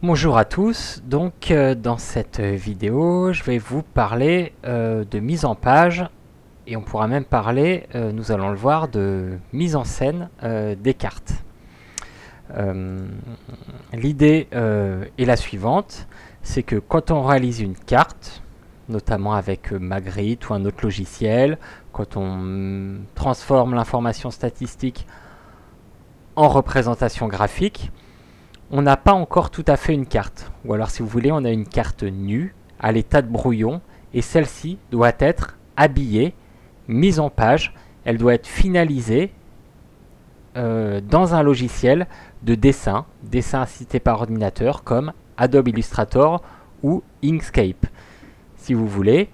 Bonjour à tous, donc dans cette vidéo je vais vous parler de mise en page et on pourra même parler, nous allons le voir, de mise en scène des cartes. L'idée est la suivante, c'est que quand on réalise une carte, notamment avec Magritte ou un autre logiciel, quand on transforme l'information statistique en représentation graphique, on n'a pas encore tout à fait une carte. Ou alors, si vous voulez, on a une carte nue, à l'état de brouillon, et celle-ci doit être habillée, mise en page. Elle doit être finalisée dans un logiciel de dessin assisté par ordinateur, comme Adobe Illustrator ou Inkscape. Si vous voulez,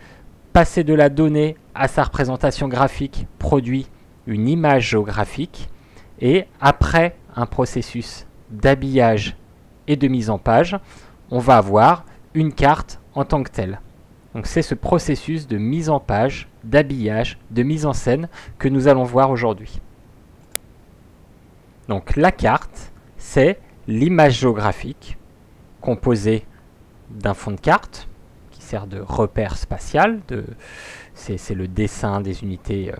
passer de la donnée à sa représentation graphique produit une image géographique, et après un processus d'habillage et de mise en page, on va avoir une carte en tant que telle. Donc c'est ce processus de mise en page, d'habillage, de mise en scène que nous allons voir aujourd'hui. Donc la carte, c'est l'image géographique composée d'un fond de carte qui sert de repère spatial, c'est le dessin des unités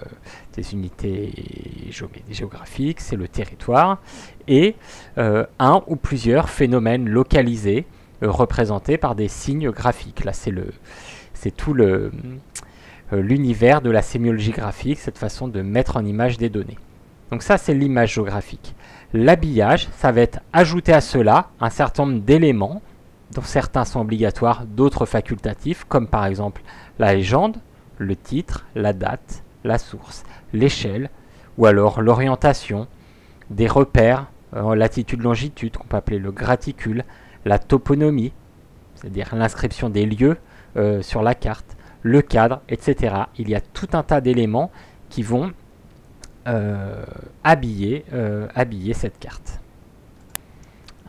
géographiques, c'est le territoire, et un ou plusieurs phénomènes localisés représentés par des signes graphiques. Là, c'est tout l'univers de la sémiologie graphique, cette façon de mettre en image des données. Donc ça, c'est l'image géographique. L'habillage, ça va être ajouter à cela un certain nombre d'éléments, dont certains sont obligatoires, d'autres facultatifs, comme par exemple la légende, le titre, la date, la source, l'échelle, ou alors l'orientation, des repères, latitude, longitude, qu'on peut appeler le graticule, la toponymie, c'est-à-dire l'inscription des lieux sur la carte, le cadre, etc. Il y a tout un tas d'éléments qui vont habiller cette carte.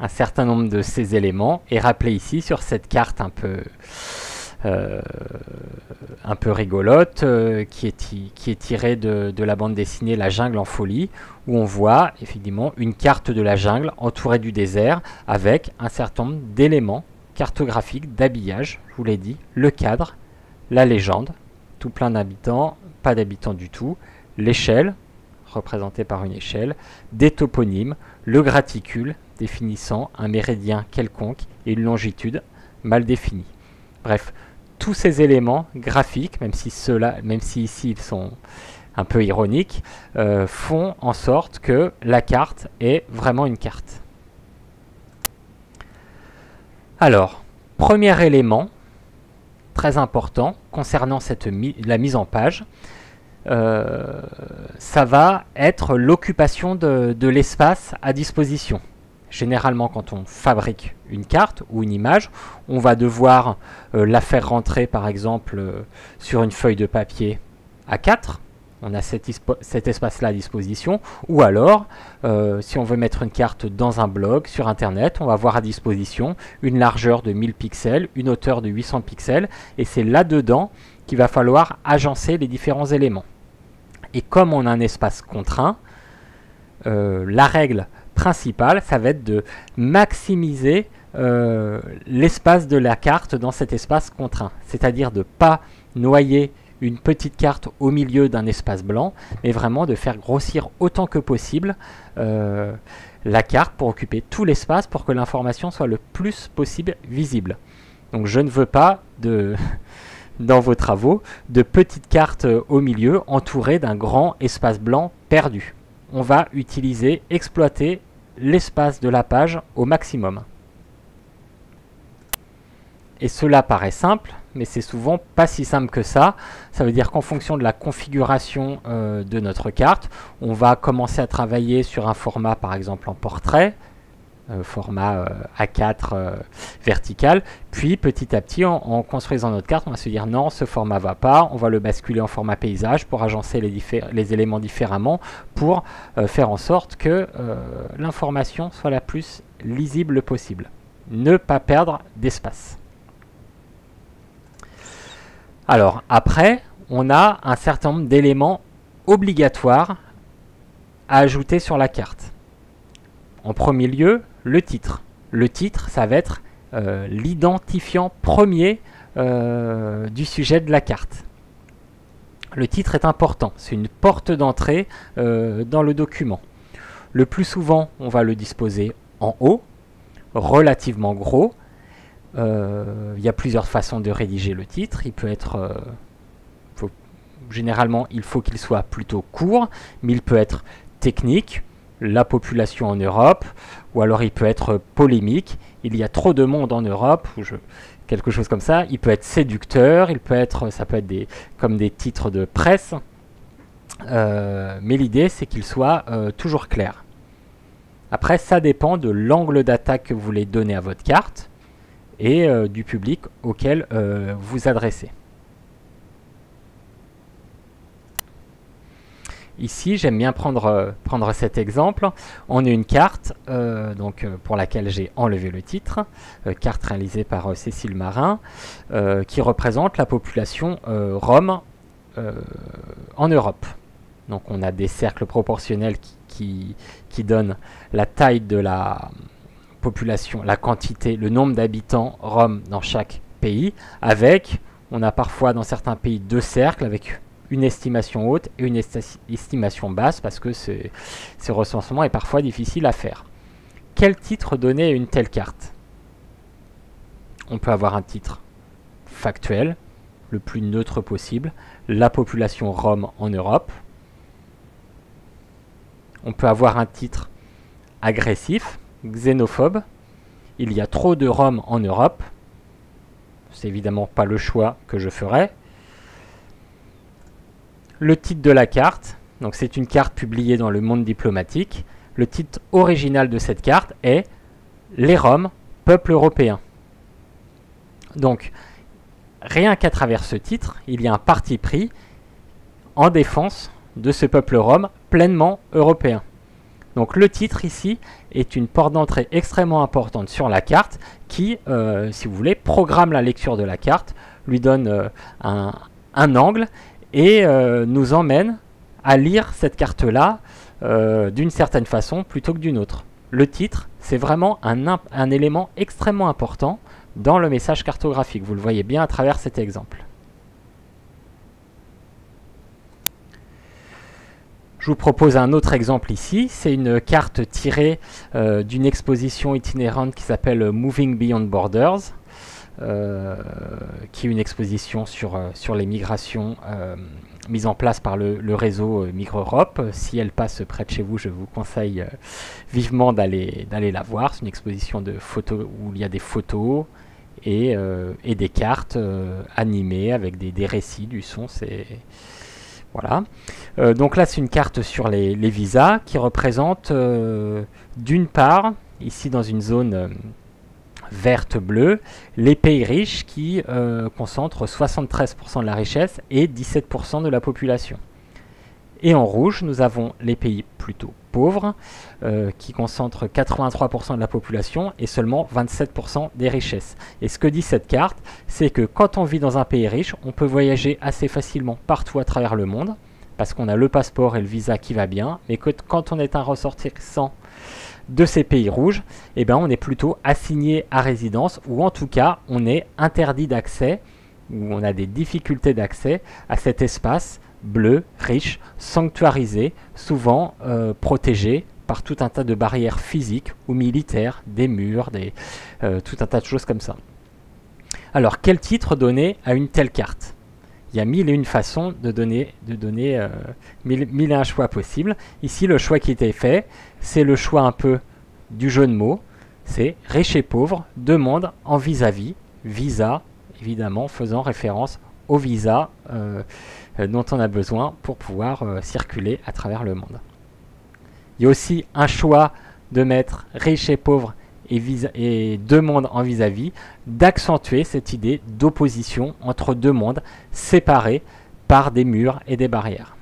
Un certain nombre de ces éléments est rappelé ici sur cette carte un peu rigolote qui est tirée de la bande dessinée La Jungle en folie, où on voit effectivement une carte de la jungle entourée du désert avec un certain nombre d'éléments cartographiques d'habillage, je vous l'ai dit, le cadre, la légende, tout plein d'habitants, pas d'habitants du tout, l'échelle, représentée par une échelle, des toponymes, le graticule, définissant un méridien quelconque, et une longitude mal définie. Bref, tous ces éléments graphiques, même si ici ils sont un peu ironiques, font en sorte que la carte est vraiment une carte. Alors, premier élément très important concernant la mise en page, ça va être l'occupation de l'espace à disposition. Généralement, quand on fabrique une carte ou une image, on va devoir la faire rentrer, par exemple, sur une feuille de papier A4. On a cet espace-là à disposition. Ou alors, si on veut mettre une carte dans un blog, sur Internet, on va avoir à disposition une largeur de 1000 pixels, une hauteur de 800 pixels. Et c'est là-dedans qu'il va falloir agencer les différents éléments. Et comme on a un espace contraint, la règle principale, ça va être de maximiser l'espace de la carte dans cet espace contraint. C'est-à-dire de ne pas noyer une petite carte au milieu d'un espace blanc, mais vraiment de faire grossir autant que possible la carte pour occuper tout l'espace pour que l'information soit le plus possible visible. Donc je ne veux pas dans vos travaux, de petites cartes au milieu entourées d'un grand espace blanc perdu. On va exploiter l'espace de la page au maximum. Et cela paraît simple, mais c'est souvent pas si simple que ça. Ça veut dire qu'en fonction de la configuration de notre carte, on va commencer à travailler sur un format, par exemple en portrait, format A4 vertical, puis petit à petit en construisant notre carte, on va se dire non, ce format va pas, on va le basculer en format paysage pour agencer les éléments différemment, pour faire en sorte que l'information soit la plus lisible possible, ne pas perdre d'espace. Alors après, on a un certain nombre d'éléments obligatoires à ajouter sur la carte. En premier lieu, le titre. Le titre, ça va être l'identifiant premier du sujet de la carte. Le titre est important, c'est une porte d'entrée dans le document. Le plus souvent, on va le disposer en haut, relativement gros. Il y a plusieurs façons de rédiger le titre. Il peut être, généralement, il faut qu'il soit plutôt court, mais il peut être technique, la population en Europe, ou alors il peut être polémique, il y a trop de monde en Europe, quelque chose comme ça. Il peut être séducteur, ça peut être comme des titres de presse, mais l'idée c'est qu'il soit toujours clair. Après, ça dépend de l'angle d'attaque que vous voulez donner à votre carte et du public auquel vous adressez. Ici, j'aime bien prendre cet exemple. On a une carte pour laquelle j'ai enlevé le titre, carte réalisée par Cécile Marin, qui représente la population rom en Europe. Donc on a des cercles proportionnels qui donnent la taille de la population, la quantité, le nombre d'habitants roms dans chaque pays, on a parfois dans certains pays 2 cercles avec une estimation haute et une estimation basse parce que ce recensement est parfois difficile à faire. Quel titre donner à une telle carte? On peut avoir un titre factuel, le plus neutre possible, la population rom en Europe. On peut avoir un titre agressif, xénophobe. Il y a trop de Roms en Europe. C'est évidemment pas le choix que je ferai. Le titre de la carte, donc c'est une carte publiée dans le Monde diplomatique. Le titre original de cette carte est « Les Roms, peuple européen ». Donc, rien qu'à travers ce titre, il y a un parti pris en défense de ce peuple rom pleinement européen. Donc le titre ici est une porte d'entrée extrêmement importante sur la carte qui, si vous voulez, programme la lecture de la carte, lui donne un angle et nous emmène à lire cette carte-là d'une certaine façon plutôt que d'une autre. Le titre, c'est vraiment un élément extrêmement important dans le message cartographique. Vous le voyez bien à travers cet exemple. Je vous propose un autre exemple ici. C'est une carte tirée d'une exposition itinérante qui s'appelle Moving Beyond Borders, qui est une exposition sur les migrations mise en place par le réseau Migre-Europe. Si elle passe près de chez vous, je vous conseille vivement d'aller la voir. C'est une exposition de photos où il y a des photos et des cartes animées avec des récits, du son. Voilà. Donc là, c'est une carte sur les visas qui représente d'une part, ici dans une zone verte-bleue, les pays riches qui concentrent 73% de la richesse et 17% de la population. Et en rouge, nous avons les pays plutôt pauvres qui concentrent 83% de la population et seulement 27% des richesses. Et ce que dit cette carte, c'est que quand on vit dans un pays riche, on peut voyager assez facilement partout à travers le monde parce qu'on a le passeport et le visa qui va bien, mais que quand on est un ressortissant de ces pays rouges, eh ben on est plutôt assigné à résidence ou en tout cas on est interdit d'accès ou on a des difficultés d'accès à cet espace bleu, riche, sanctuarisé, souvent protégé par tout un tas de barrières physiques ou militaires, des murs, tout un tas de choses comme ça. Alors, quel titre donner à une telle carte? Il y a 1001 façons de donner 1001 choix possibles. Ici, le choix qui était fait, c'est le choix un peu du jeu de mots. C'est riche et pauvre, deux mondes en vis-à-vis, visa, évidemment, faisant référence au visa dont on a besoin pour pouvoir circuler à travers le monde. Il y a aussi un choix de mettre riche et pauvre et deux mondes en vis-à-vis, d'accentuer cette idée d'opposition entre deux mondes séparés par des murs et des barrières.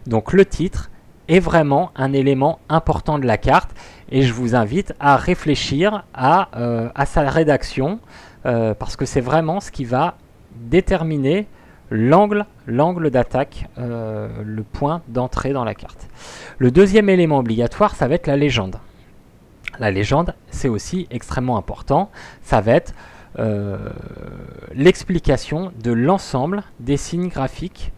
Donc le titre est vraiment un élément important de la carte et je vous invite à réfléchir à sa rédaction parce que c'est vraiment ce qui va déterminer l'angle d'attaque, le point d'entrée dans la carte. Le deuxième élément obligatoire, ça va être la légende. la légende, c'est aussi extrêmement important. Ça va être l'explication de l'ensemble des signes graphiques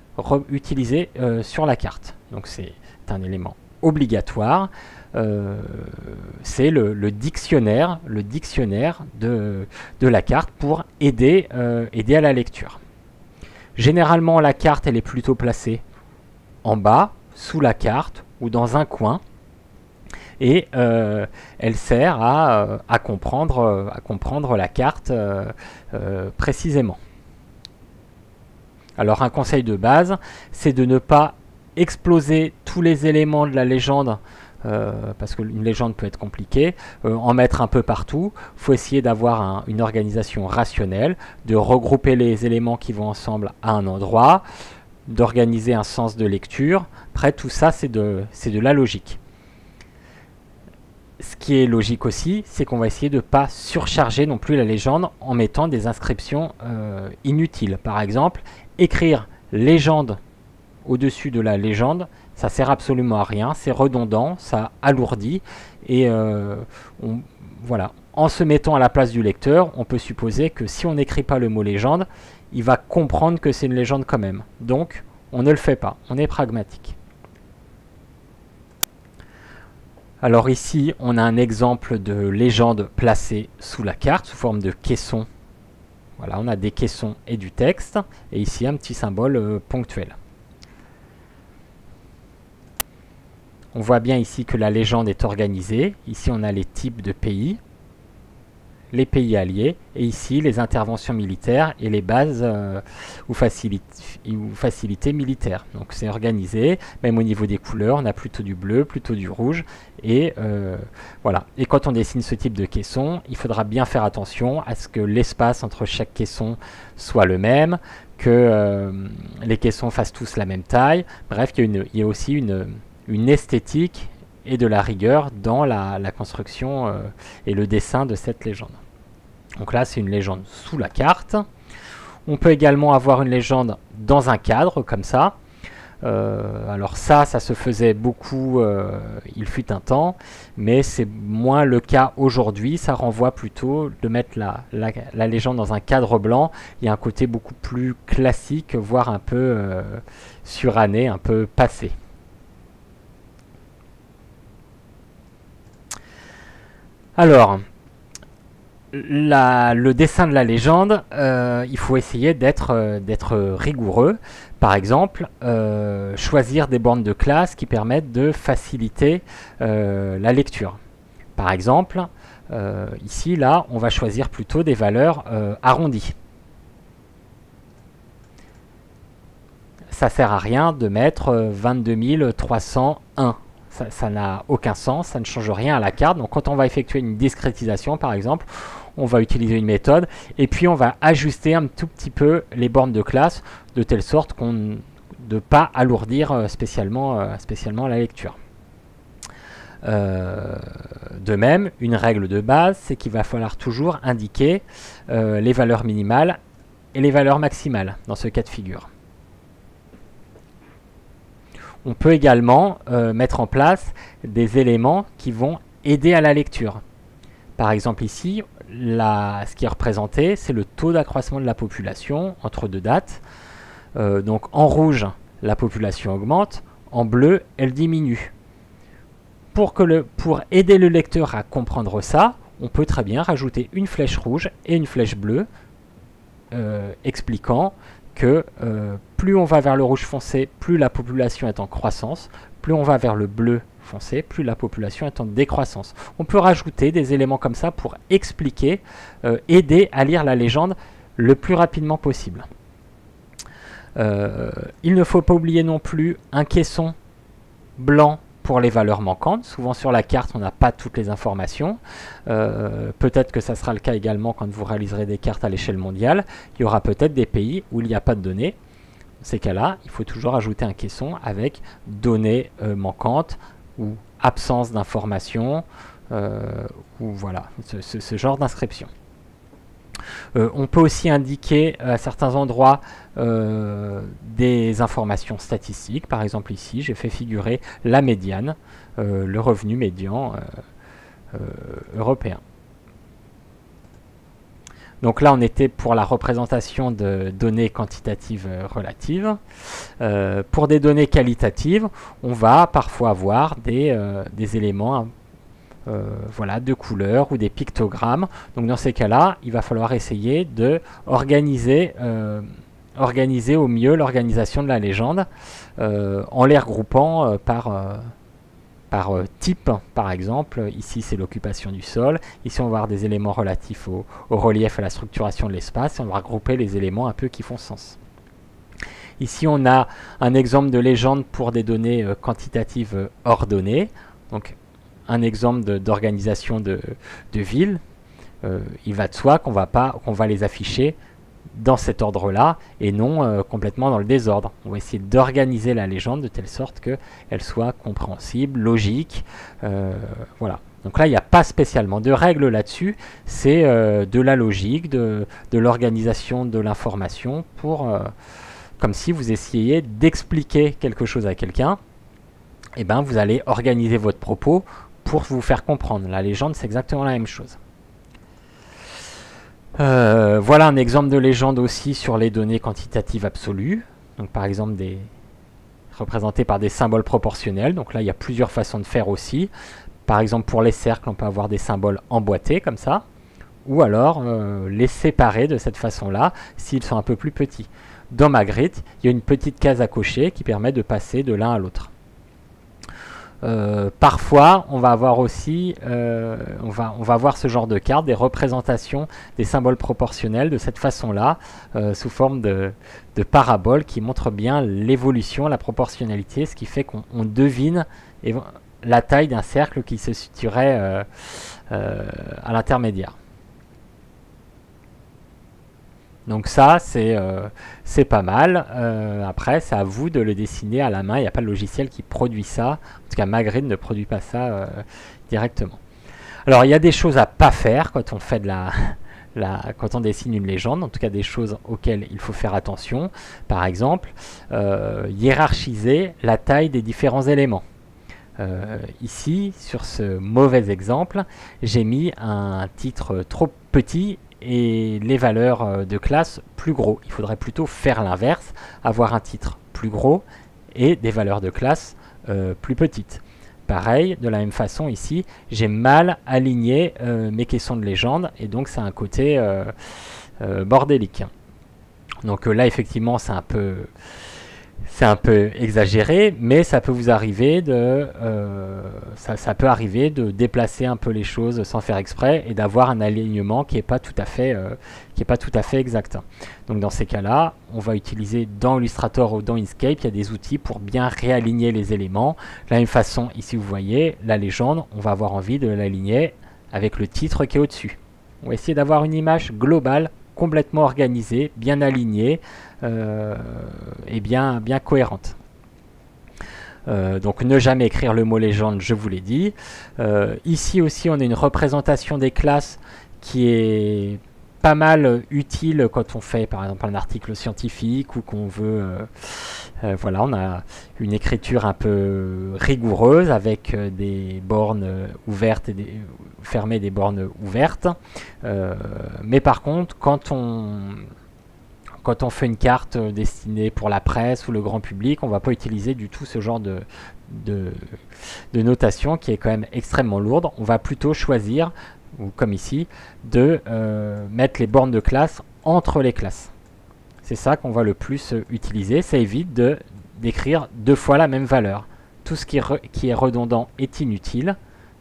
utilisés sur la carte. Donc c'est un élément obligatoire. C'est le dictionnaire de la carte pour aider à la lecture. Généralement, la carte elle est plutôt placée en bas, sous la carte ou dans un coin. Et elle sert à comprendre la carte précisément. Alors un conseil de base, c'est de ne pas exploser tous les éléments de la légende, parce qu'une légende peut être compliquée, en mettre un peu partout. Il faut essayer d'avoir une organisation rationnelle, de regrouper les éléments qui vont ensemble à un endroit, d'organiser un sens de lecture. Après, tout ça, c'est de la logique. Ce qui est logique aussi, c'est qu'on va essayer de ne pas surcharger non plus la légende en mettant des inscriptions inutiles. Par exemple, écrire légende au-dessus de la légende, ça sert absolument à rien, c'est redondant, ça alourdit, et voilà. En se mettant à la place du lecteur, on peut supposer que si on n'écrit pas le mot légende, il va comprendre que c'est une légende quand même. Donc, on ne le fait pas, on est pragmatique. Alors ici, on a un exemple de légende placée sous la carte, sous forme de caisson. Voilà, on a des caissons et du texte, et ici un petit symbole ponctuel. On voit bien ici que la légende est organisée. Ici, on a les types de pays, les pays alliés, et ici, les interventions militaires et les bases ou facilités militaires. Donc, c'est organisé. Même au niveau des couleurs, on a plutôt du bleu, plutôt du rouge. Et voilà. Et quand on dessine ce type de caisson, il faudra bien faire attention à ce que l'espace entre chaque caisson soit le même, que les caissons fassent tous la même taille. Bref, il y a aussi une esthétique et de la rigueur dans la construction et le dessin de cette légende. Donc là, c'est une légende sous la carte. On peut également avoir une légende dans un cadre, comme ça. Alors ça se faisait beaucoup, il fut un temps, mais c'est moins le cas aujourd'hui. Ça renvoie plutôt de mettre la légende dans un cadre blanc. Il y a un côté beaucoup plus classique, voire un peu suranné, un peu passé. Alors, le dessin de la légende, il faut essayer d'être rigoureux. Par exemple, choisir des bornes de classe qui permettent de faciliter la lecture. Par exemple, ici, là, on va choisir plutôt des valeurs arrondies. Ça ne sert à rien de mettre 22 301. Ça n'a aucun sens, ça ne change rien à la carte. Donc quand on va effectuer une discrétisation, par exemple, on va utiliser une méthode et puis on va ajuster un tout petit peu les bornes de classe de telle sorte qu'on de ne pas alourdir spécialement la lecture. De même, une règle de base, c'est qu'il va falloir toujours indiquer les valeurs minimales et les valeurs maximales dans ce cas de figure. On peut également mettre en place des éléments qui vont aider à la lecture. Par exemple ici, ce qui est représenté, c'est le taux d'accroissement de la population entre deux dates. Donc en rouge, la population augmente, en bleu, elle diminue. Pour aider le lecteur à comprendre ça, on peut très bien rajouter une flèche rouge et une flèche bleue expliquant que plus on va vers le rouge foncé, plus la population est en croissance, plus on va vers le bleu foncé, plus la population est en décroissance. On peut rajouter des éléments comme ça pour expliquer, aider à lire la légende le plus rapidement possible. Il ne faut pas oublier non plus un caisson blanc pour les valeurs manquantes. Souvent sur la carte, on n'a pas toutes les informations. Peut-être que ça sera le cas également quand vous réaliserez des cartes à l'échelle mondiale. Il y aura peut-être des pays où il n'y a pas de données. Dans ces cas-là, il faut toujours ajouter un caisson avec données manquantes ou absence d'informations, ou voilà, ce genre d'inscription. On peut aussi indiquer à certains endroits des informations statistiques. Par exemple ici, j'ai fait figurer la médiane, le revenu médian européen. Donc là, on était pour la représentation de données quantitatives relatives. Pour des données qualitatives, on va parfois avoir des éléments voilà, de couleurs ou des pictogrammes. Donc dans ces cas-là, il va falloir essayer de organiser au mieux l'organisation de la légende en les regroupant par type, par exemple. Ici, c'est l'occupation du sol. Ici, on va avoir des éléments relatifs au relief, à la structuration de l'espace. Et on va regrouper les éléments un peu qui font sens. Ici, on a un exemple de légende pour des données quantitatives ordonnées. Donc, un exemple d'organisation de ville. Il va de soi qu'on va les afficher dans cet ordre-là et non complètement dans le désordre. On va essayer d'organiser la légende de telle sorte qu'elle soit compréhensible, logique. Voilà. Donc là, il n'y a pas spécialement de règles là-dessus. C'est de la logique, de l'organisation de l'information comme si vous essayiez d'expliquer quelque chose à quelqu'un. Et ben, vous allez organiser votre propos pour vous faire comprendre. La légende, c'est exactement la même chose. Voilà un exemple de légende aussi sur les données quantitatives absolues. Donc par exemple représentées par des symboles proportionnels. Donc là il y a plusieurs façons de faire aussi. Par exemple pour les cercles on peut avoir des symboles emboîtés comme ça. Ou alors les séparer de cette façon-là s'ils sont un peu plus petits. Dans Magritte, il y a une petite case à cocher qui permet de passer de l'un à l'autre. Parfois, on va avoir aussi, on va avoir ce genre de carte, des représentations des symboles proportionnels de cette façon-là, sous forme de paraboles qui montrent bien l'évolution, la proportionnalité, ce qui fait qu'on devine la taille d'un cercle qui se situerait à l'intermédiaire. Donc ça, c'est pas mal. Après, c'est à vous de le dessiner à la main. Il n'y a pas de logiciel qui produit ça. En tout cas, Magritte ne produit pas ça directement. Alors, il y a des choses à pas faire quand on fait quand on dessine une légende. En tout cas, des choses auxquelles il faut faire attention. Par exemple, hiérarchiser la taille des différents éléments. Ici, sur ce mauvais exemple, j'ai mis un titre trop petit et les valeurs de classe plus gros. Il faudrait plutôt faire l'inverse, avoir un titre plus gros et des valeurs de classe plus petites. Pareil, de la même façon ici, j'ai mal aligné mes caissons de légende et donc ça a un côté bordélique. Donc là effectivement c'est un peu exagéré, mais ça peut vous arriver ça peut arriver de déplacer un peu les choses sans faire exprès et d'avoir un alignement qui n'est pas tout à fait exact. Donc dans ces cas-là, on va utiliser dans Illustrator ou dans Inkscape, il y a des outils pour bien réaligner les éléments. De la même façon, ici vous voyez, la légende, on va avoir envie de l'aligner avec le titre qui est au-dessus. On va essayer d'avoir une image globale complètement organisée, bien alignée et bien cohérente. Donc ne jamais écrire le mot légende, je vous l'ai dit. Ici aussi, on a une représentation des classes qui est pas mal utile quand on fait par exemple un article scientifique ou qu'on veut voilà, on a une écriture un peu rigoureuse avec des bornes ouvertes et fermées, des bornes ouvertes, mais par contre quand on fait une carte destinée pour la presse ou le grand public, on ne va pas utiliser du tout ce genre de notation qui est quand même extrêmement lourde. On va plutôt choisir, ou comme ici, de mettre les bornes de classe entre les classes. C'est ça qu'on va le plus utiliser. Ça évite d'écrire deux fois la même valeur. Tout ce qui est redondant est inutile.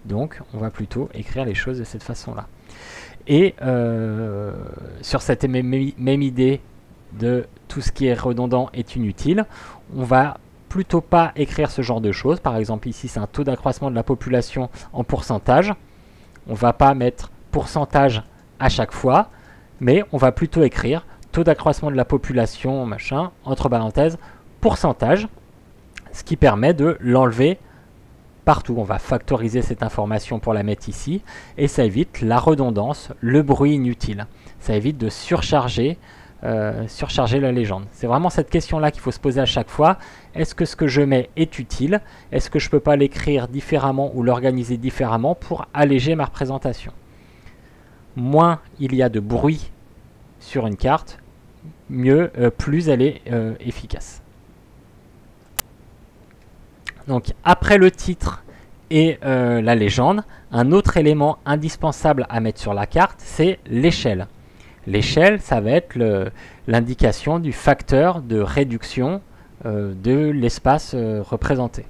Donc, on va plutôt écrire les choses de cette façon-là. Et sur cette même idée de tout ce qui est redondant est inutile, on va plutôt pas écrire ce genre de choses. Par exemple, ici, c'est un taux d'accroissement de la population en pourcentage. On va pas mettre pourcentage à chaque fois, mais on va plutôt écrire taux d'accroissement de la population, machin, entre parenthèses, pourcentage, ce qui permet de l'enlever partout. On va factoriser cette information pour la mettre ici, et ça évite la redondance, le bruit inutile. Ça évite de surcharger surcharger la légende. C'est vraiment cette question-là qu'il faut se poser à chaque fois. Est-ce que ce que je mets est utile? Est-ce que je ne peux pas l'écrire différemment ou l'organiser différemment pour alléger ma représentation? Moins il y a de bruit sur une carte, plus elle est efficace. Donc après le titre et la légende, un autre élément indispensable à mettre sur la carte, c'est l'échelle. L'échelle, ça va être l'indication du facteur de réduction de l'espace représenté.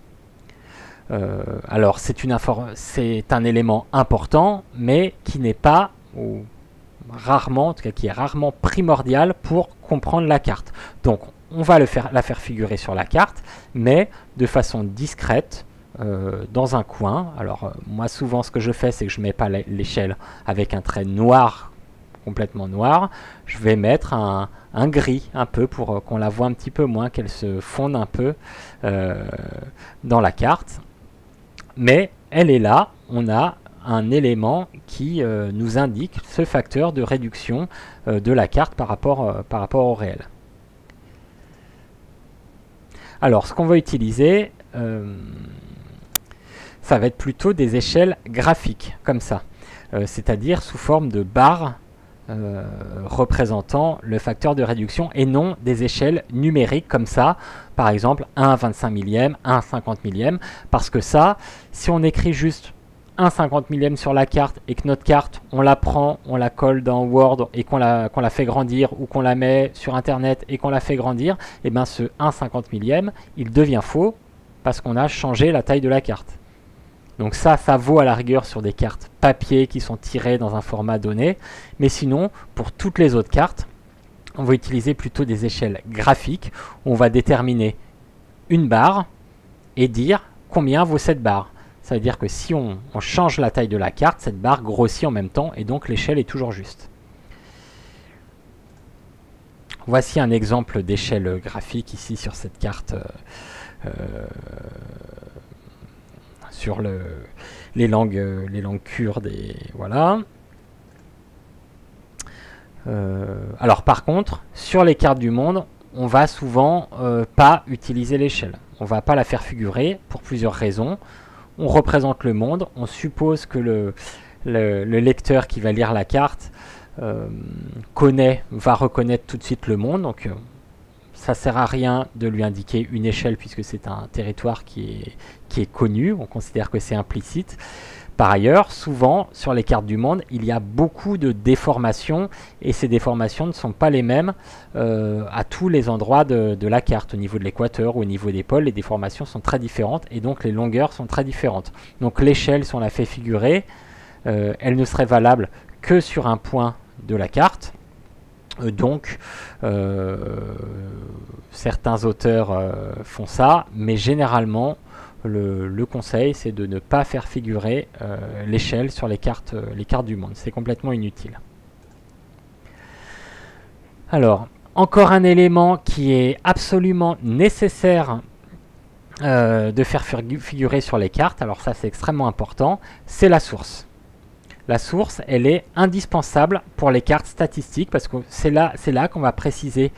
Alors c'est un élément important, mais qui n'est pas, ou rarement, en tout cas qui est rarement primordial pour comprendre la carte. Donc on va la faire figurer sur la carte, mais de façon discrète, dans un coin. Alors moi souvent ce que je fais, c'est que je ne mets pas l'échelle avec un trait noir, complètement noir. Je vais mettre un gris un peu pour qu'on la voit un petit peu moins, qu'elle se fonde un peu dans la carte. Mais elle est là, on a un élément qui nous indique ce facteur de réduction de la carte par rapport au réel. Alors ce qu'on va utiliser, ça va être plutôt des échelles graphiques, comme ça, c'est-à-dire sous forme de barres représentant le facteur de réduction et non des échelles numériques comme ça, par exemple 1 25 millième, 1 50 millième, parce que ça, si on écrit juste 1 50 millième sur la carte et que notre carte, on la prend, on la colle dans Word et qu'on la fait grandir, ou qu'on la met sur Internet et qu'on la fait grandir, et bien ce 1 50 millième, il devient faux parce qu'on a changé la taille de la carte. Donc ça vaut à la rigueur sur des cartes papier qui sont tirées dans un format donné. Mais sinon, pour toutes les autres cartes, on va utiliser plutôt des échelles graphiques. Où on va déterminer une barre et dire combien vaut cette barre. Ça veut dire que si on change la taille de la carte, cette barre grossit en même temps et donc l'échelle est toujours juste. Voici un exemple d'échelle graphique ici sur cette carte. Sur les langues kurdes, et voilà. Alors par contre, sur les cartes du monde, on va souvent pas utiliser l'échelle. On va pas la faire figurer pour plusieurs raisons. On représente le monde, on suppose que le lecteur qui va lire la carte va reconnaître tout de suite le monde, donc ça sert à rien de lui indiquer une échelle puisque c'est un territoire qui est connu, on considère que c'est implicite. Par ailleurs, souvent sur les cartes du monde, il y a beaucoup de déformations et ces déformations ne sont pas les mêmes à tous les endroits de la carte. Au niveau de l'équateur ou au niveau des pôles, les déformations sont très différentes et donc les longueurs sont très différentes. Donc l'échelle, si on la fait figurer, elle ne serait valable que sur un point de la carte. Donc certains auteurs font ça, mais généralement le conseil c'est de ne pas faire figurer l'échelle sur les cartes du monde. C'est complètement inutile. Alors, encore un élément qui est absolument nécessaire de faire figurer sur les cartes, alors ça c'est extrêmement important, c'est la source. La source, elle est indispensable pour les cartes statistiques parce que c'est là qu'on va préciser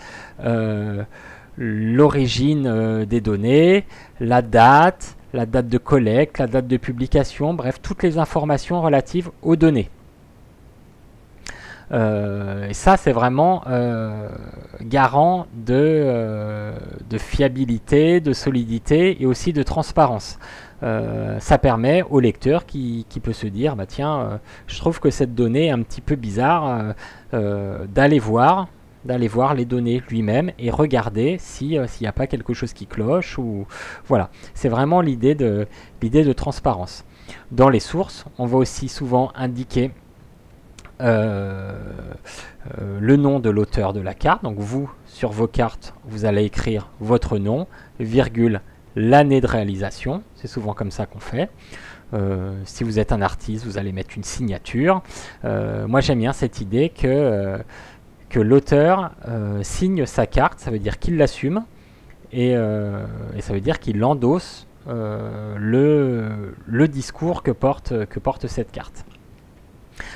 l'origine des données, la date de collecte, la date de publication, bref, toutes les informations relatives aux données. Et ça, c'est vraiment garant de fiabilité, de solidité et aussi de transparence. Ça permet au lecteur qui peut se dire bah tiens, je trouve que cette donnée est un petit peu bizarre, d'aller voir les données lui-même et regarder s'il n'y a pas quelque chose qui cloche, ou voilà. C'est vraiment l'idée de transparence. Dans les sources, on va aussi souvent indiquer le nom de l'auteur de la carte. Donc vous, sur vos cartes, vous allez écrire votre nom, virgule, l'année de réalisation, c'est souvent comme ça qu'on fait. Si vous êtes un artiste, vous allez mettre une signature. Moi j'aime bien cette idée que l'auteur signe sa carte, ça veut dire qu'il l'assume, et ça veut dire qu'il endosse le discours que porte cette carte.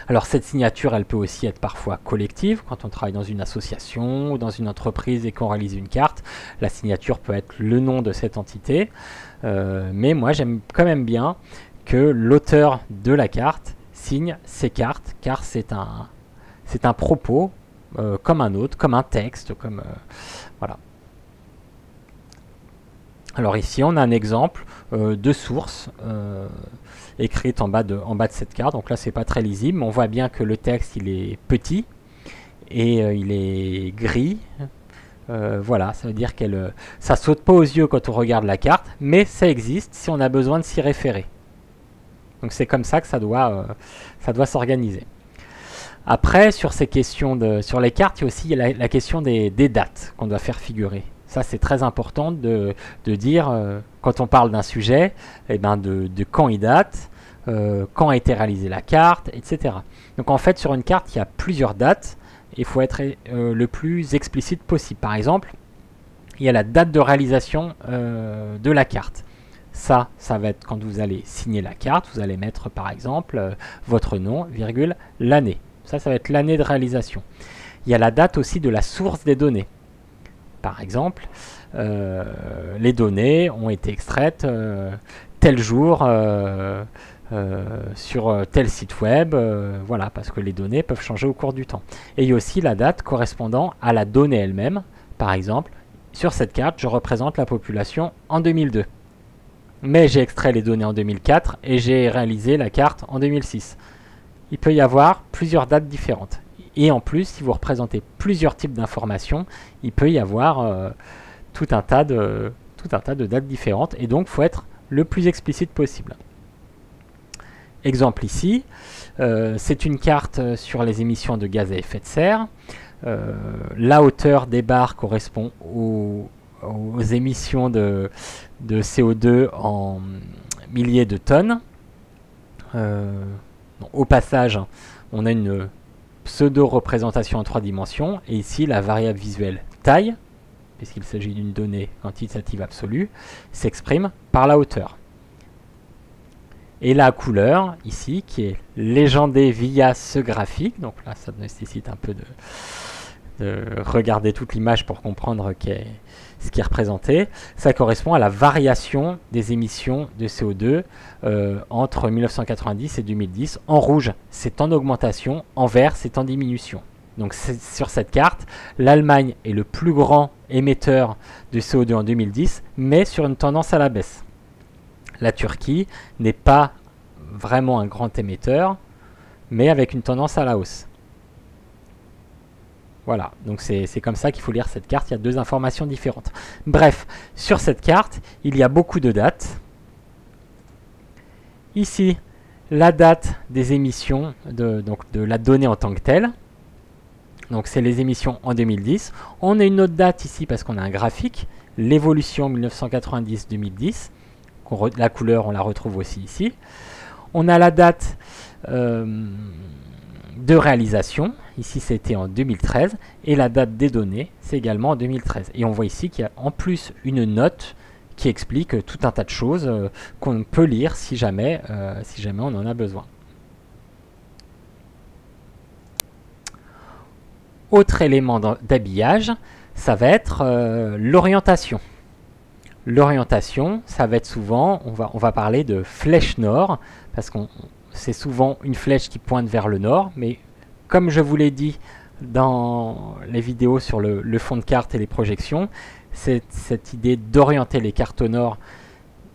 Alors cette signature, elle peut aussi être parfois collective. Quand on travaille dans une association ou dans une entreprise et qu'on réalise une carte, la signature peut être le nom de cette entité. Mais moi, j'aime quand même bien que l'auteur de la carte signe ses cartes, car c'est un propos comme un autre, comme un texte, comme voilà. Alors ici, on a un exemple de source écrite en bas de cette carte. Donc là, c'est pas très lisible, mais on voit bien que le texte, il est petit et il est gris. Voilà, ça veut dire que ça saute pas aux yeux quand on regarde la carte, mais ça existe si on a besoin de s'y référer. Donc c'est comme ça que ça doit s'organiser. Après, sur ces questions sur les cartes, il y a aussi la question des dates qu'on doit faire figurer. Ça, c'est très important de dire, quand on parle d'un sujet, eh ben de quand il date, quand a été réalisée la carte, etc. Donc en fait, sur une carte, il y a plusieurs dates. Il faut être le plus explicite possible. Par exemple, il y a la date de réalisation de la carte. Ça va être quand vous allez signer la carte, vous allez mettre par exemple votre nom, virgule, l'année. Ça va être l'année de réalisation. Il y a la date aussi de la source des données. Par exemple, les données ont été extraites tel jour sur tel site web, voilà, parce que les données peuvent changer au cours du temps. Et il y a aussi la date correspondant à la donnée elle-même. Par exemple, sur cette carte, je représente la population en 2002. Mais j'ai extrait les données en 2004 et j'ai réalisé la carte en 2006. Il peut y avoir plusieurs dates différentes. Et en plus, si vous représentez plusieurs types d'informations, il peut y avoir tout un tas de dates différentes. Et donc, il faut être le plus explicite possible. Exemple ici, c'est une carte sur les émissions de gaz à effet de serre. La hauteur des barres correspond aux émissions de CO2 en milliers de tonnes. Au passage, on a une pseudo-représentation en 3 dimensions, et ici la variable visuelle taille, puisqu'il s'agit d'une donnée quantitative absolue, s'exprime par la hauteur. Et la couleur, ici, qui est légendée via ce graphique, donc là ça nécessite un peu de regarder toute l'image pour comprendre ce qui est représenté, ça correspond à la variation des émissions de CO2 entre 1990 et 2010. En rouge, c'est en augmentation, en vert, c'est en diminution. Donc sur cette carte, l'Allemagne est le plus grand émetteur de CO2 en 2010, mais sur une tendance à la baisse. La Turquie n'est pas vraiment un grand émetteur, mais avec une tendance à la hausse. Voilà, donc c'est comme ça qu'il faut lire cette carte, il y a 2 informations différentes. Bref, sur cette carte, il y a beaucoup de dates. Ici, la date des émissions de la donnée en tant que telle. Donc c'est les émissions en 2010. On a une autre date ici parce qu'on a un graphique, l'évolution 1990-2010. La couleur, on la retrouve aussi ici. On a la date de réalisation, ici c'était en 2013, et la date des données, c'est également en 2013. Et on voit ici qu'il y a en plus une note qui explique tout un tas de choses qu'on peut lire si jamais on en a besoin. Autre élément d'habillage, ça va être l'orientation. L'orientation, ça va être souvent, on va parler de flèche nord, parce que c'est souvent une flèche qui pointe vers le nord, mais comme je vous l'ai dit dans les vidéos sur le fond de carte et les projections, cette idée d'orienter les cartes au nord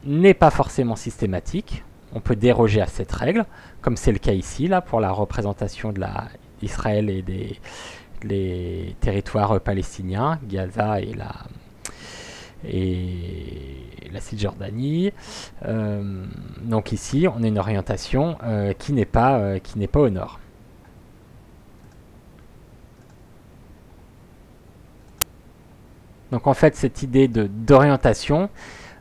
n'est pas forcément systématique. On peut déroger à cette règle, comme c'est le cas ici, là, pour la représentation d'Israël et des territoires palestiniens, Gaza et la Cisjordanie. Donc ici, on a une orientation qui n'est pas au nord. Donc en fait, cette idée d'orientation,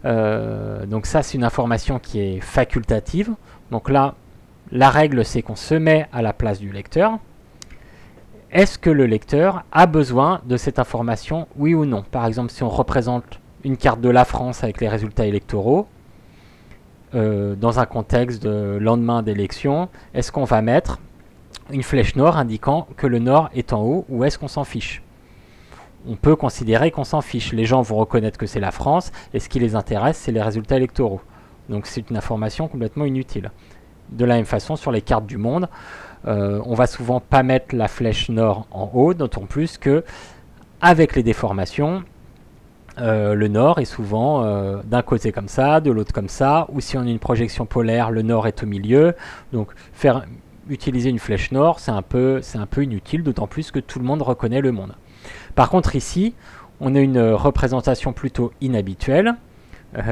donc ça c'est une information qui est facultative. Donc là, la règle c'est qu'on se met à la place du lecteur. Est-ce que le lecteur a besoin de cette information, oui ou non? Par exemple, si on représente une carte de la France avec les résultats électoraux, dans un contexte de lendemain d'élection, est-ce qu'on va mettre une flèche nord indiquant que le nord est en haut, ou est-ce qu'on s'en fiche? On peut considérer qu'on s'en fiche. Les gens vont reconnaître que c'est la France, et ce qui les intéresse, c'est les résultats électoraux. Donc c'est une information complètement inutile. De la même façon, sur les cartes du monde, on va souvent pas mettre la flèche nord en haut, d'autant plus que avec les déformations, le nord est souvent d'un côté comme ça, de l'autre comme ça, ou si on a une projection polaire, le nord est au milieu. Donc utiliser une flèche nord, c'est un peu inutile, d'autant plus que tout le monde reconnaît le monde. Par contre ici, on a une représentation plutôt inhabituelle,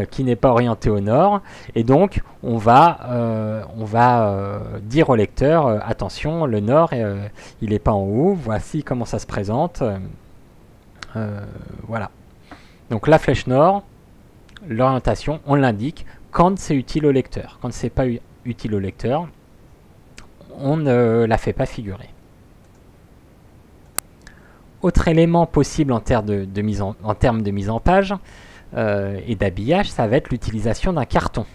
qui n'est pas orientée au nord, et donc on va dire au lecteur, attention, le nord, il n'est pas en haut, voici comment ça se présente. Voilà. Donc la flèche nord, l'orientation, on l'indique quand c'est utile au lecteur. Quand c'est pas utile au lecteur, on ne la fait pas figurer. Autre élément possible en termes de mise en page et d'habillage, ça va être l'utilisation d'un carton.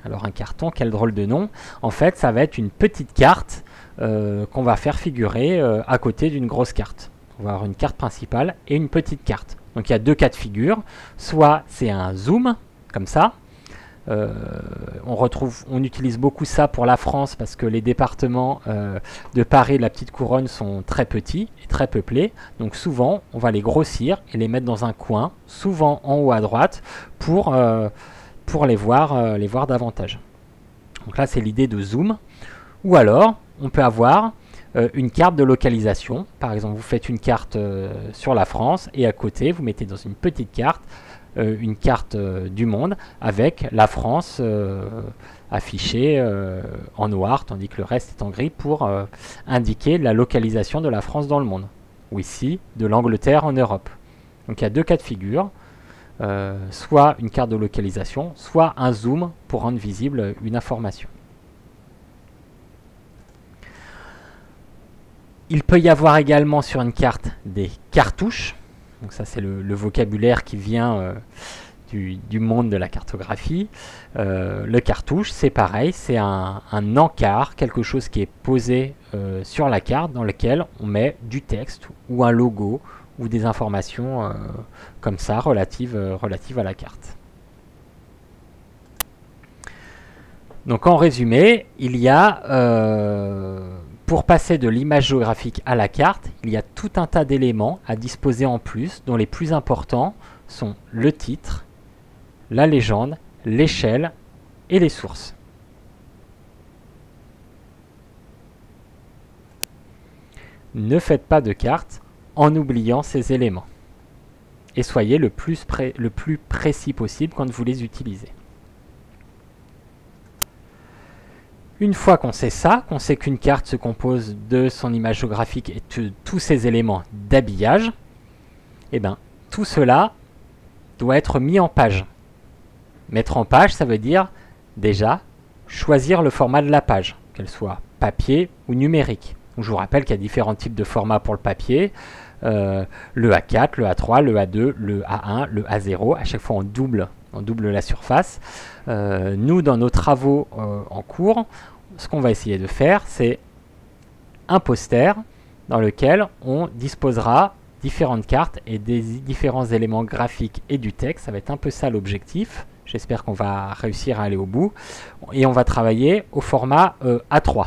Alors un carton, quel drôle de nom. En fait, ça va être une petite carte qu'on va faire figurer à côté d'une grosse carte. On va avoir une carte principale et une petite carte. Donc il y a deux cas de figure. Soit c'est un zoom, comme ça. On utilise beaucoup ça pour la France parce que les départements de Paris et de la Petite Couronne sont très petits et très peuplés. Donc souvent, on va les grossir et les mettre dans un coin, souvent en haut à droite, pour les voir davantage. Donc là, c'est l'idée de zoom. Ou alors, on peut avoir une carte de localisation. Par exemple, vous faites une carte sur la France et à côté, vous mettez dans une petite carte une carte du monde avec la France affichée en noir, tandis que le reste est en gris pour indiquer la localisation de la France dans le monde. Ou ici, de l'Angleterre en Europe. Donc il y a deux cas de figure, soit une carte de localisation, soit un zoom pour rendre visible une information. Il peut y avoir également sur une carte des cartouches. Donc ça c'est le vocabulaire qui vient du monde de la cartographie. Le cartouche, c'est pareil, c'est un encart, quelque chose qui est posé sur la carte dans lequel on met du texte ou un logo ou des informations comme ça relatives à la carte. Donc en résumé, il y a pour passer de l'image géographique à la carte, il y a tout un tas d'éléments à disposer en plus, dont les plus importants sont le titre, la légende, l'échelle et les sources. Ne faites pas de carte en oubliant ces éléments. Et soyez le plus précis possible quand vous les utilisez. Une fois qu'on sait ça, qu'on sait qu'une carte se compose de son image géographique et de tous ces éléments d'habillage, eh bien, tout cela doit être mis en page. Mettre en page, ça veut dire déjà choisir le format de la page, qu'elle soit papier ou numérique. Donc, je vous rappelle qu'il y a différents types de formats pour le papier. Le A4, le A3, le A2, le A1, le A0. À chaque fois, on double la surface. Nous, dans nos travaux en cours, ce qu'on va essayer de faire, c'est un poster dans lequel on disposera différentes cartes et des différents éléments graphiques et du texte. Ça va être un peu ça l'objectif. J'espère qu'on va réussir à aller au bout. Et on va travailler au format A3.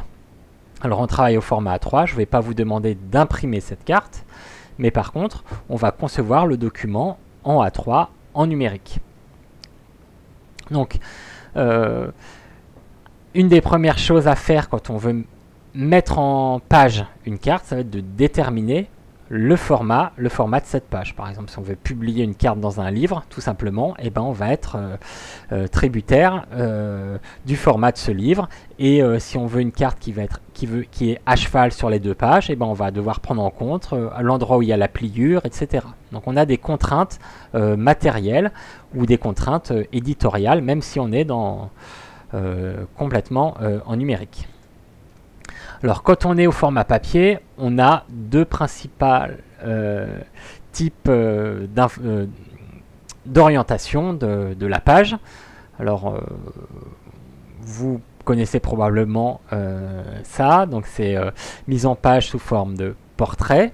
Alors on travaille au format A3. Je ne vais pas vous demander d'imprimer cette carte. Mais par contre, on va concevoir le document en A3 en numérique. Donc, une des premières choses à faire quand on veut mettre en page une carte, ça va être de déterminer le format de cette page. Par exemple, si on veut publier une carte dans un livre, tout simplement, eh ben, on va être tributaire du format de ce livre. Et si on veut une carte qui est à cheval sur les deux pages, eh ben, on va devoir prendre en compte l'endroit où il y a la pliure, etc. Donc on a des contraintes matérielles ou des contraintes éditoriales, même si on est complètement en numérique. Alors, quand on est au format papier, on a deux principaux types d'orientation de la page. Alors, vous connaissez probablement ça. Donc c'est mise en page sous forme de portrait,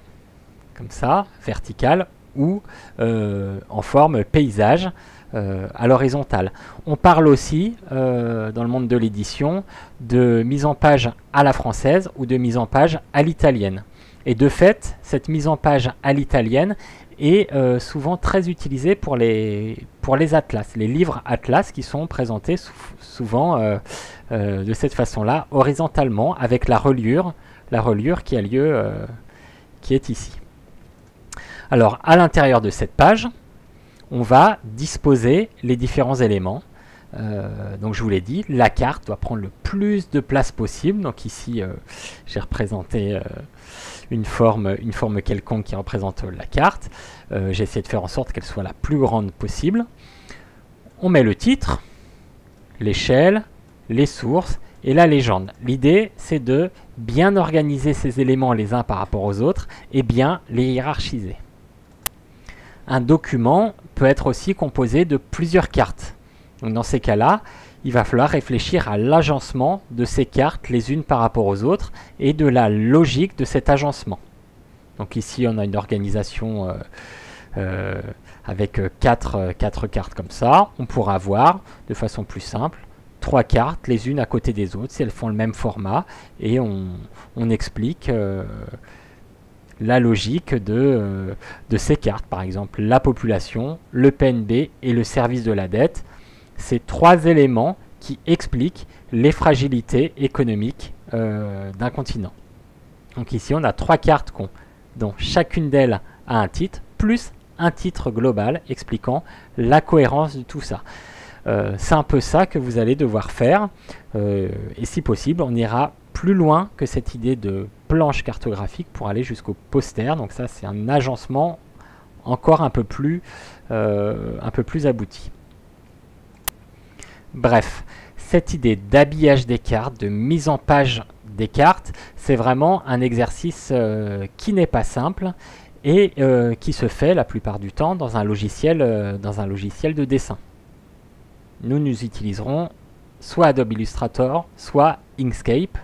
comme ça, vertical, ou en forme paysage à l'horizontale. On parle aussi, dans le monde de l'édition, de mise en page à la française ou de mise en page à l'italienne. Et de fait, cette mise en page à l'italienne est souvent très utilisée pour les atlas, les livres atlas qui sont présentés souvent de cette façon-là, horizontalement, avec la reliure qui a lieu, qui est ici. Alors, à l'intérieur de cette page, on va disposer les différents éléments. Donc je vous l'ai dit, la carte doit prendre le plus de place possible. Donc ici, j'ai représenté une forme quelconque qui représente la carte. J'ai essayé de faire en sorte qu'elle soit la plus grande possible. On met le titre, l'échelle, les sources et la légende. L'idée, c'est de bien organiser ces éléments les uns par rapport aux autres et bien les hiérarchiser. Un document peut être aussi composé de plusieurs cartes. Donc dans ces cas-là, il va falloir réfléchir à l'agencement de ces cartes les unes par rapport aux autres et de la logique de cet agencement. Donc ici, on a une organisation avec quatre cartes comme ça. On pourra avoir, de façon plus simple, 3 cartes les unes à côté des autres si elles font le même format et on explique la logique de ces cartes. Par exemple, la population, le PNB et le service de la dette. C'est 3 éléments qui expliquent les fragilités économiques d'un continent. Donc ici, on a 3 cartes dont chacune d'elles a un titre, plus un titre global expliquant la cohérence de tout ça. C'est un peu ça que vous allez devoir faire. Et si possible, on ira plus loin que cette idée de planche cartographique pour aller jusqu'au poster. Donc ça, c'est un agencement encore un peu plus abouti. Bref, cette idée d'habillage des cartes, de mise en page des cartes, c'est vraiment un exercice qui n'est pas simple et qui se fait la plupart du temps dans un logiciel de dessin. Nous utiliserons soit Adobe Illustrator, soit Inkscape,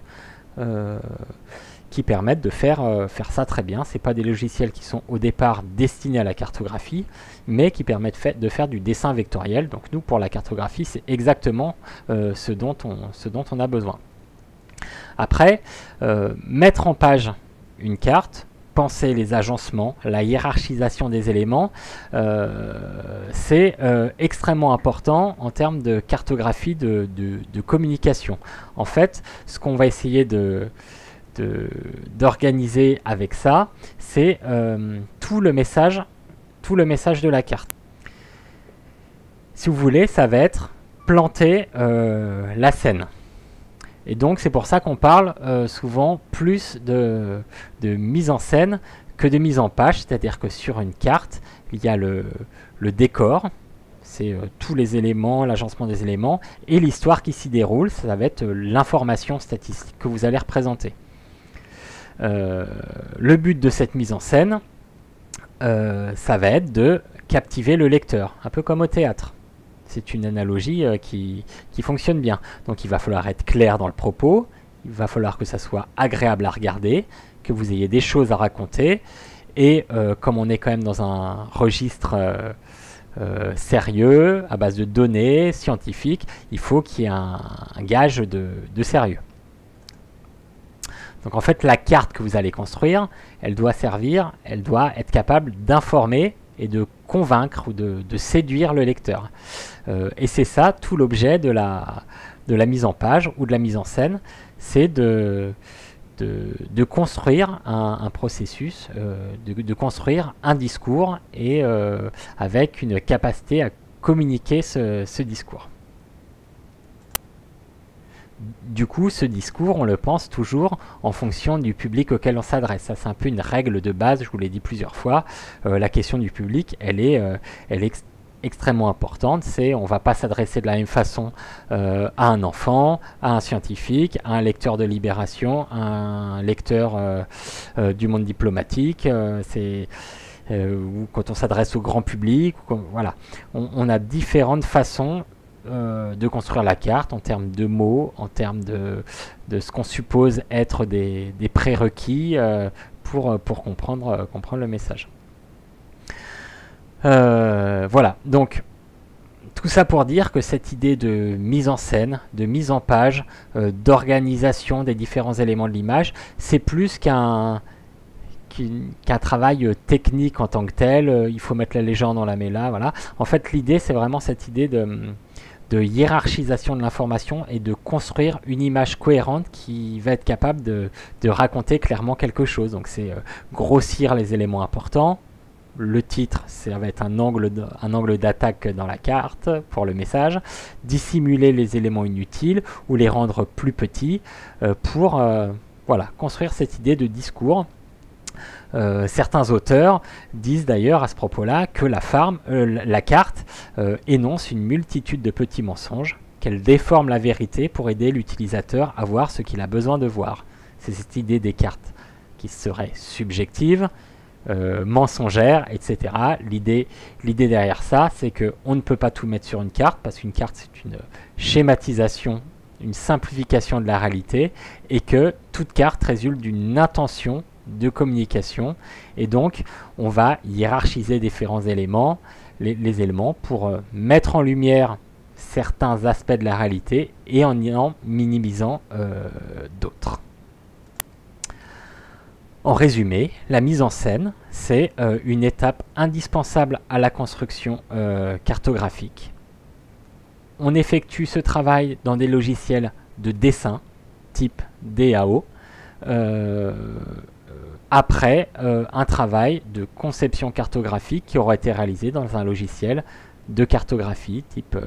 qui permettent de faire ça très bien. Ce n'est pas des logiciels qui sont au départ destinés à la cartographie, mais qui permettent de faire du dessin vectoriel. Donc nous, pour la cartographie, c'est exactement ce dont on a besoin. Après, mettre en page une carte, penser les agencements, la hiérarchisation des éléments, c'est extrêmement important en termes de cartographie de communication. En fait, ce qu'on va essayer d'organiser avec ça, c'est tout le message de la carte. Si vous voulez, ça va être planter la scène. Et donc c'est pour ça qu'on parle souvent plus de mise en scène que de mise en page, c'est-à-dire que sur une carte, il y a le décor, c'est tous les éléments, l'agencement des éléments, et l'histoire qui s'y déroule, ça va être l'information statistique que vous allez représenter. Le but de cette mise en scène, ça va être de captiver le lecteur, un peu comme au théâtre. C'est une analogie qui fonctionne bien. Donc il va falloir être clair dans le propos, il va falloir que ça soit agréable à regarder, que vous ayez des choses à raconter, et comme on est quand même dans un registre sérieux, à base de données scientifiques, il faut qu'il y ait un gage de sérieux. Donc en fait, la carte que vous allez construire, elle doit être capable d'informer et de convaincre ou de séduire le lecteur. Et c'est ça tout l'objet de la mise en page ou de la mise en scène, c'est de construire un processus, de construire un discours et avec une capacité à communiquer ce discours. Du coup, ce discours, on le pense toujours en fonction du public auquel on s'adresse. Ça, c'est un peu une règle de base, je vous l'ai dit plusieurs fois. La question du public, elle est extrêmement importante. On ne va pas s'adresser de la même façon à un enfant, à un scientifique, à un lecteur de Libération, à un lecteur du monde diplomatique. Ou quand on s'adresse au grand public. Voilà. On a différentes façons de construire la carte en termes de mots, en termes de ce qu'on suppose être des prérequis pour comprendre le message. Voilà, donc tout ça pour dire que cette idée de mise en scène, de mise en page, d'organisation des différents éléments de l'image, c'est plus qu'un travail technique en tant que tel. Il faut mettre la légende, on la met là, voilà. En fait, l'idée, c'est vraiment cette idée de hiérarchisation de l'information et de construire une image cohérente qui va être capable de raconter clairement quelque chose. Donc c'est grossir les éléments importants. Le titre, ça va être un angle d'attaque dans la carte pour le message, dissimuler les éléments inutiles ou les rendre plus petits pour voilà, construire cette idée de discours. Certains auteurs disent d'ailleurs à ce propos-là que la carte énonce une multitude de petits mensonges, qu'elle déforme la vérité pour aider l'utilisateur à voir ce qu'il a besoin de voir. C'est cette idée des cartes qui serait subjective, mensongère, etc. L'idée derrière ça, c'est qu'on ne peut pas tout mettre sur une carte, parce qu'une carte, c'est une schématisation, une simplification de la réalité, et que toute carte résulte d'une intention de communication, et donc on va hiérarchiser différents éléments, les éléments pour mettre en lumière certains aspects de la réalité et en minimisant d'autres. En résumé, la mise en scène, c'est une étape indispensable à la construction cartographique. On effectue ce travail dans des logiciels de dessin type DAO, après un travail de conception cartographique qui aura été réalisé dans un logiciel de cartographie type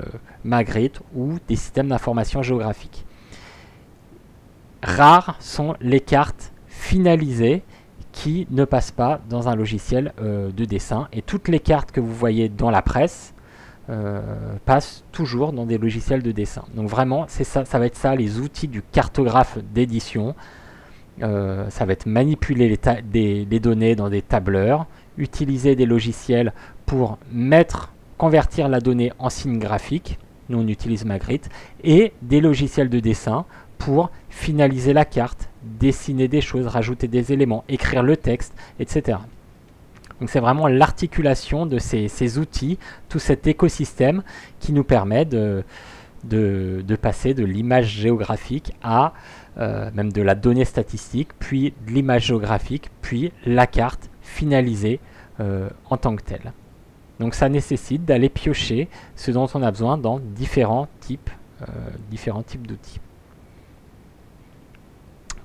Magritte ou des systèmes d'information géographique. Rares sont les cartes finalisées qui ne passent pas dans un logiciel de dessin, et toutes les cartes que vous voyez dans la presse passent toujours dans des logiciels de dessin. Donc vraiment, c'est ça, ça va être ça les outils du cartographe d'édition. Ça va être manipuler les données dans des tableurs, utiliser des logiciels pour convertir la donnée en signe graphique, nous on utilise Magritte, et des logiciels de dessin pour finaliser la carte, dessiner des choses, rajouter des éléments, écrire le texte, etc. Donc c'est vraiment l'articulation de ces outils, tout cet écosystème qui nous permet de passer de l'image géographique à même de la donnée statistique, puis de l'image géographique, puis la carte finalisée en tant que telle. Donc ça nécessite d'aller piocher ce dont on a besoin dans différents types d'outils.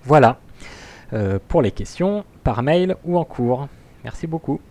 Voilà pour les questions par mail ou en cours. Merci beaucoup.